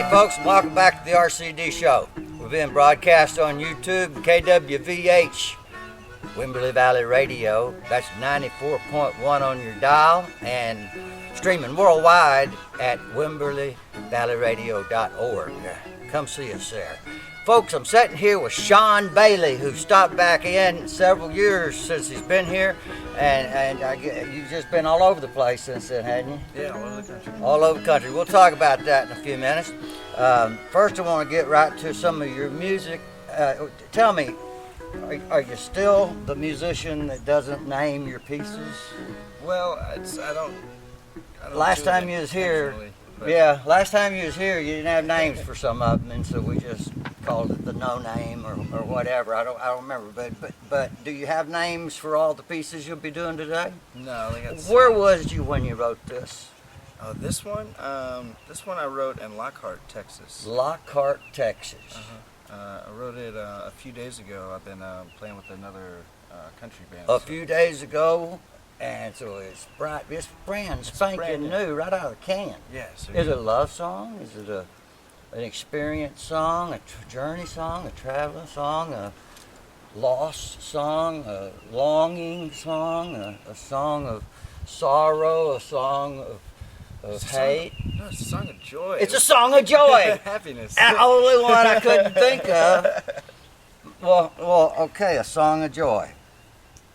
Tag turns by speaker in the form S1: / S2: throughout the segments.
S1: folks, and welcome back to the RCD Show. We're being broadcast on YouTube, KWVH, Wimberley Valley Radio. That's 94.1 on your dial, and streaming worldwide at WimberleyValleyRadio.org. Come see us there. Folks, I'm sitting here with Shawn Bayly, who stopped back in several years since he's been here, and you've just been all over the place since then, hadn't you?
S2: Yeah, all over the country.
S1: All over the country. We'll talk about that in a few minutes. First, I want to get right to some of your music. Tell me, are you still the musician that doesn't name your pieces?
S2: Well, I don't
S1: last time you was here, last time you was here, you didn't have names for some of them, and so we just called it the no name or whatever. I don't remember, but do you have names for all the pieces you'll be doing today?
S2: No, they got.
S1: Where was you when you wrote this?
S2: Oh, this one I wrote in Lockhart, Texas.
S1: Lockhart, Texas.
S2: I wrote it a few days ago. I've been playing with another country band.
S1: A few days ago, and so it's bright. It's brand spanking new, right out of the can.
S2: Yeah. So
S1: Is it a love song? Is it an experience song, a journey song, a traveling song, a lost song, a longing song, a song of sorrow, a song of hate?
S2: No, it's a song of joy.
S1: It's a song of joy.
S2: Happiness.
S1: The only one I couldn't think of. Well, okay, a song of joy.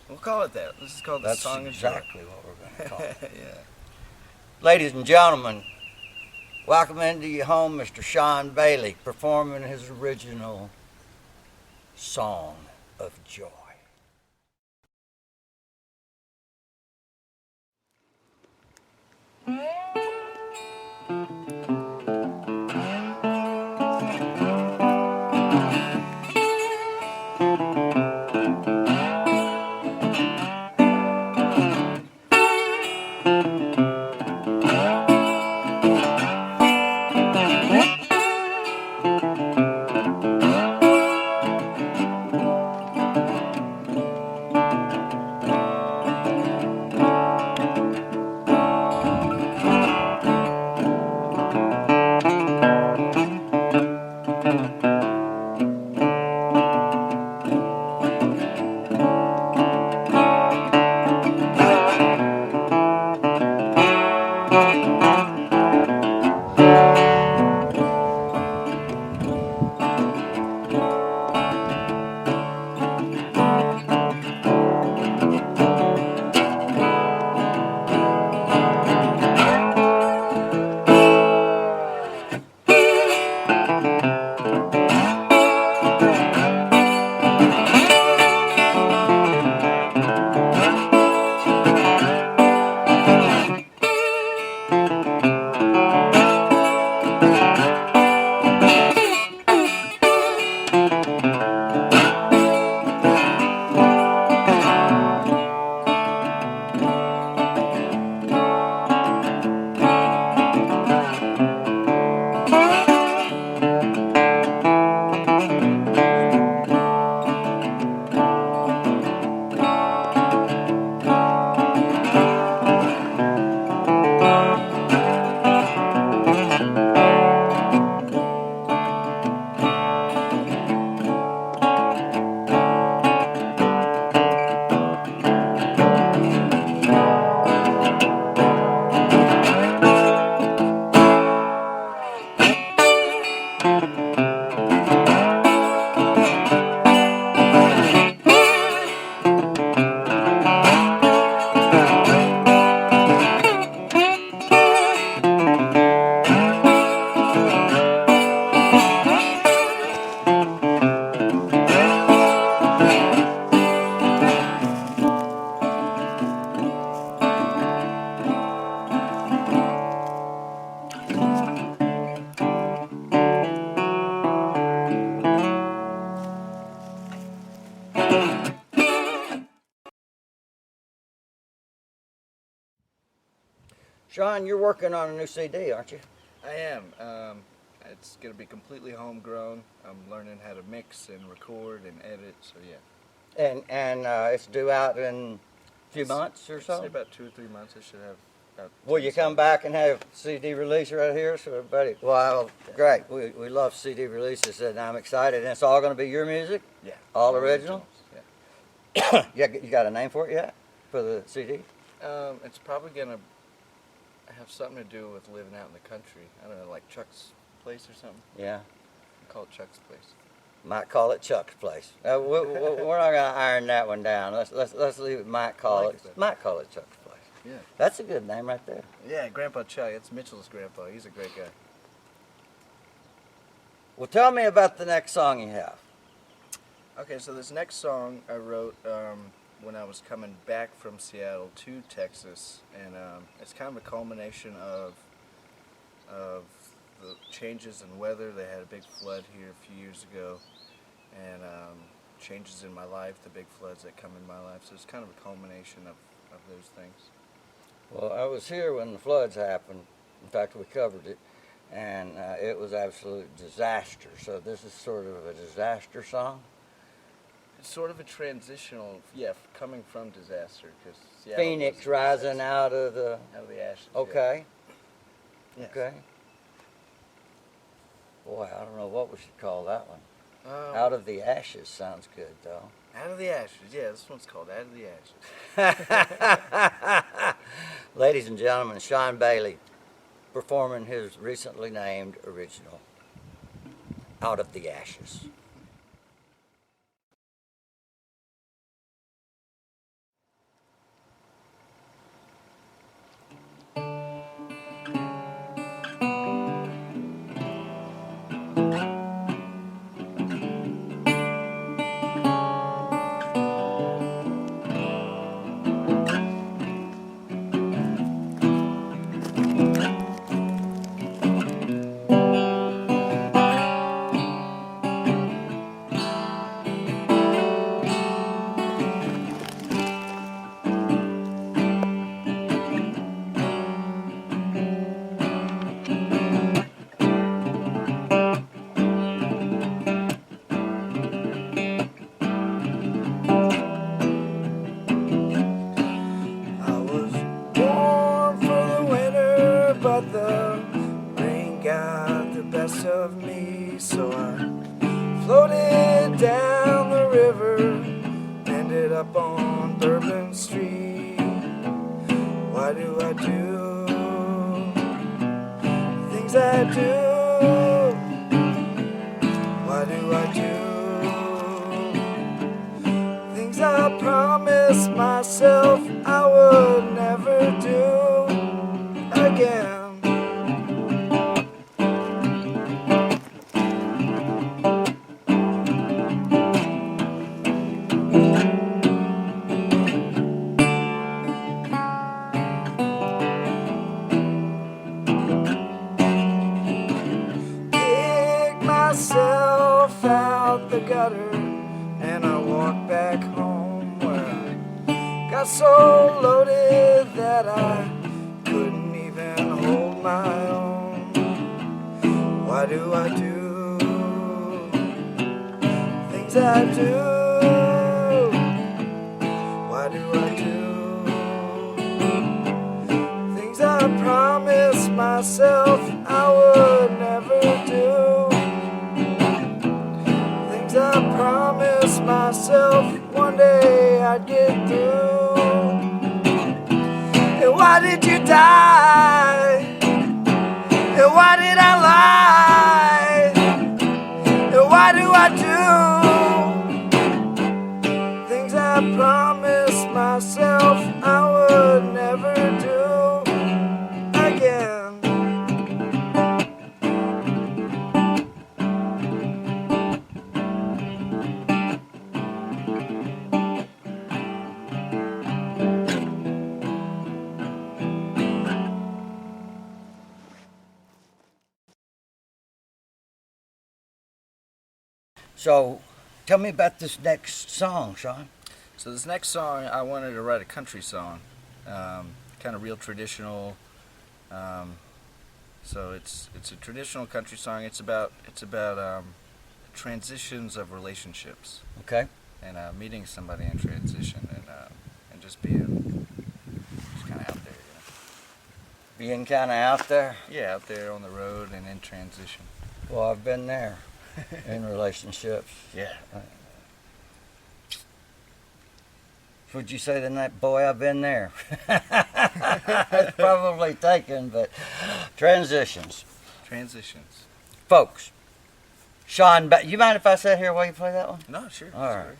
S2: We'll call it that. This is called the Song of Joy.
S1: That's exactly what we're going to call it.
S2: Yeah.
S1: Ladies and gentlemen, welcome into your home, Mr. Shawn Bayly, performing his original Song of Joy. Shawn, you're working on a new CD, aren't you?
S2: I am. It's going to be completely homegrown. I'm learning how to mix and record and edit, so yeah.
S1: And it's due out in a few months or so?
S2: Say about 2 or 3 months I should have
S1: Will you come back and have CD release right here so everybody? Well, great. We love CD releases, and I'm excited. And it's all going to be your music?
S2: Yeah.
S1: All original?
S2: Yeah.
S1: You got a name for it yet? For the CD?
S2: It's probably gonna have something to do with living out in the country. I don't know, like Chuck's Place or something.
S1: Yeah.
S2: Call it Chuck's Place.
S1: Might call it Chuck's Place. We're not going to iron that one down. Let's leave it. Might call it. Might call it Chuck's Place.
S2: Yeah.
S1: That's a good name right there.
S2: Yeah, Grandpa Chuck. It's Mitchell's grandpa. He's a great guy.
S1: Well, tell me about the next song you have.
S2: Okay, so this next song I wrote when I was coming back from Seattle to Texas, and it's kind of a culmination of the changes in weather. They had a big flood here a few years ago, and changes in my life, the big floods that come in my life. So it's kind of a culmination of those things.
S1: Well, I was here when the floods happened. In fact, we covered it, and it was absolute disaster. So this is sort of a disaster song.
S2: It's sort of a transitional, coming from disaster, because
S1: Phoenix rising out of the
S2: ashes.
S1: Okay.
S2: Yeah. Yes.
S1: Okay. Boy, I don't know what we should call that one. Out of the Ashes sounds good, though.
S2: Out of the Ashes, yeah, this one's called Out of the Ashes.
S1: Ladies and gentlemen, Shawn Bayly performing his recently named original, Out of the Ashes.
S2: But the rain got the best of me, so I floated down the river, ended up on Bourbon Street. Why do I do things I do? Why do I do things I promised myself I would never do again? Myself out the gutter, and I walked back home, where I got so loaded that I couldn't even hold my own. Why do I do things I do? Why do I do things I promised myself I would never do? I promised myself one day I'd get through. And why did you die? And why did I lie? And why do I do things I promised myself I would never do again?
S1: So, tell me about this next song, Shawn.
S2: So this next song, I wanted to write a country song, kind of real traditional. So it's a traditional country song. It's about transitions of relationships.
S1: Okay.
S2: And meeting somebody in transition, and just being just kind of out there.
S1: Being kind of out there.
S2: Yeah, out there on the road and in transition.
S1: Well, I've been there in relationships.
S2: Yeah.
S1: Would you say the night, boy, I've been there? It's probably taken, but transitions.
S2: Transitions.
S1: Folks, Shawn Bayly. You mind if I sit here while you play that one?
S2: No, sure.
S1: All right.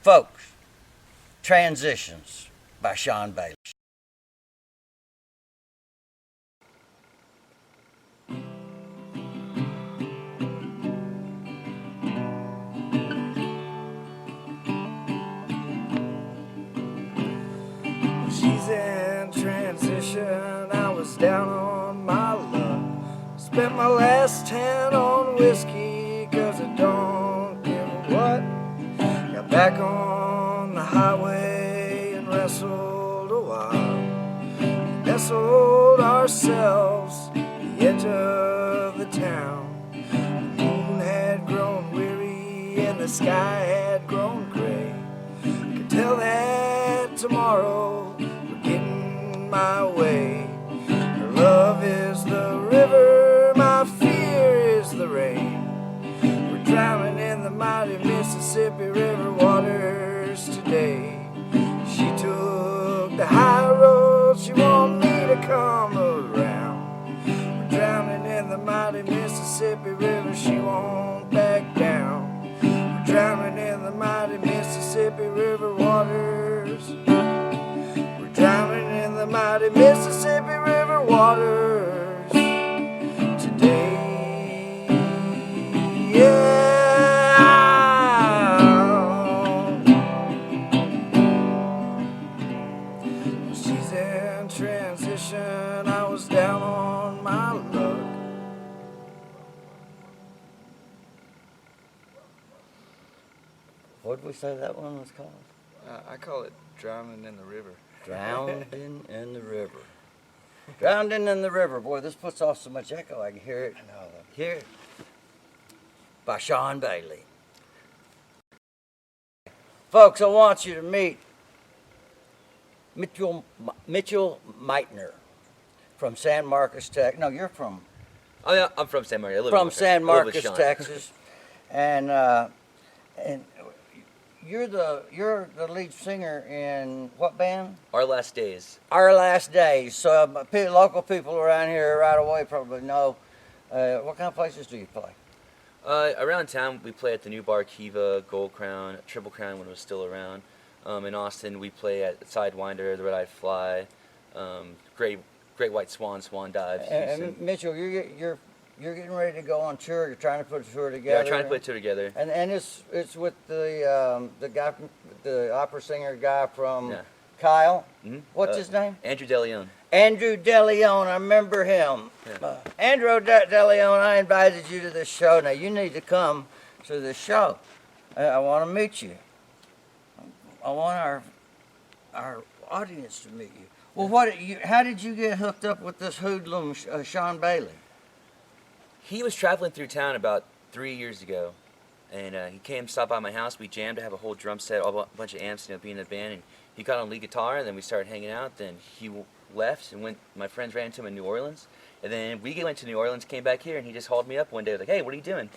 S1: Folks, Transitions by Shawn Bayly.
S2: She's in transition, I was down on my luck. Spent my last 10 on whiskey, cause I don't give a what. Got back on the highway and wrestled a while. Nestled ourselves at the edge of the town. The moon had grown weary and the sky had grown gray. Could tell that tomorrow we're getting my way. Her love is the river, my fear is the rain. We're drowning in the mighty Mississippi River waters today. She took the high road, she won't me to come around. We're drowning in the mighty Mississippi River, she won't back down. We're drowning in the mighty Mississippi River waters. We're drowning in the mighty Mississippi River waters today. Yeah. She's in transition, I was down on my luck.
S1: What did we say that one was called?
S2: I call it Drowning in the River.
S1: Drowning in the River. Drowning in the River. Boy, this puts off so much echo. I can hear it.
S2: I know.
S1: Hear it. By Shawn Bayly. Folks, I want you to meet Mitchell Meitner from San Marcos, Texas. No, you're from
S3: Oh yeah, I'm from San Marcos.
S1: San Marcos, Texas, and you're the lead singer in what band?
S3: Our Last Days.
S1: Our Last Days. So local people around here right away probably know. What kind of places do you play?
S3: Around town, we play at the New Bar, Kiva, Gold Crown, Triple Crown when it was still around. In Austin, we play at Sidewinder, the Red Eyed Fly, Great White Swan, Swan Dives.
S1: And Mitchell, you're getting ready to go on tour. You're trying to put a tour together.
S3: Yeah, trying to put a tour together.
S1: And it's with the guy, the opera singer guy from Kyle.
S3: Mm-hmm.
S1: What's his name?
S3: Andrew DeLeon.
S1: Andrew DeLeon. I remember him.
S3: Yeah.
S1: Andrew DeLeon, I invited you to this show. Now you need to come to this show. I want to meet you. I want our audience to meet you. Well, how did you get hooked up with this hoodlum, Shawn Bayly?
S3: He was traveling through town about 3 years ago, and he came, stopped by my house. We jammed. I have a whole drum set, a bunch of amps, being in the band. And he got on lead guitar, and then we started hanging out. Then he left and went. My friends ran into him in New Orleans, and then we went to New Orleans, came back here, and he just hauled me up one day. Like, hey, what are you doing?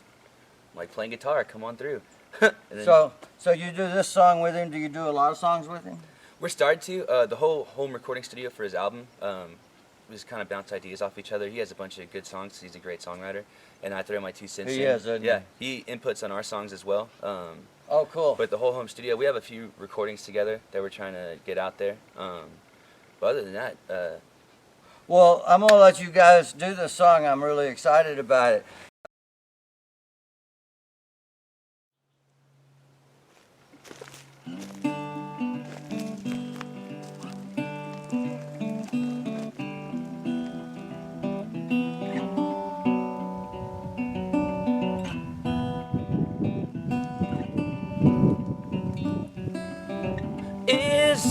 S3: I'm like, playing guitar. Come on through.
S1: So you do this song with him? Do you do a lot of songs with him?
S3: We're starting to. The whole home recording studio for his album. We just kind of bounce ideas off each other. He has a bunch of good songs. He's a great songwriter, and I throw my 2 cents in.
S1: He is, isn't he?
S3: Yeah, he inputs on our songs as well.
S1: Oh, cool.
S3: But the whole home studio, we have a few recordings together that we're trying to get out there. But other than that,
S1: well, I'm gonna let you guys do this song. I'm really excited about it.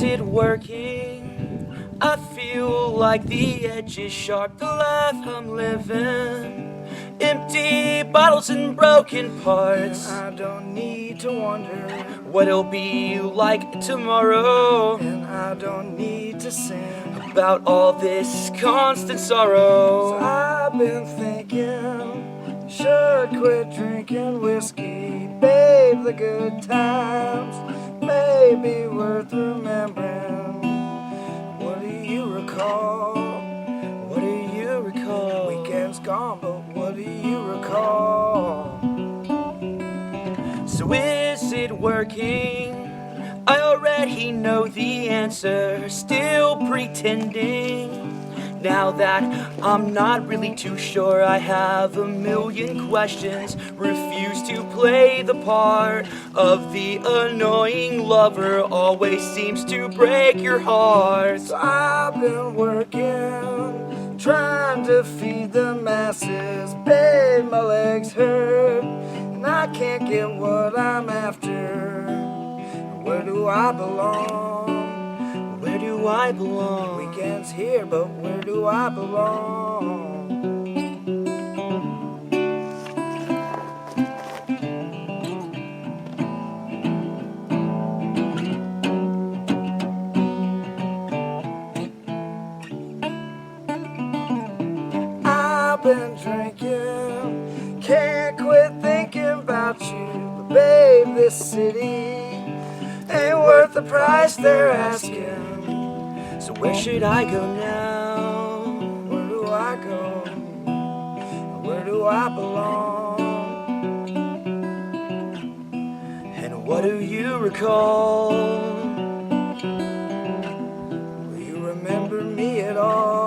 S3: is it working? I feel like the edge is sharp, the life I'm living. Empty bottles and broken parts.
S2: I don't need to wonder
S3: what it'll be like tomorrow,
S2: and I don't need to sing
S3: about all this constant sorrow.
S2: So I've been thinking, should quit drinking whiskey, babe, the good times may be worth remembering. What do you recall?
S3: What do you recall?
S2: Weekend's gone, but what do you recall?
S3: So is it working? I already know the answer, still pretending. Now that I'm not really too sure, I have a million questions. Refuse to play the part of the annoying lover, always seems to break your heart.
S2: So I've been working, trying to feed the masses. Babe, my legs hurt, and I can't get what I'm after. Where do I belong?
S3: Where do I belong?
S2: Weekend's here, but where do I belong? I've been drinking, can't quit thinking about you. But babe, this city ain't worth the price they're asking.
S3: So where should I go now?
S2: Where do I go? Where do I belong?
S3: And what do you recall?
S2: Will you remember me at all?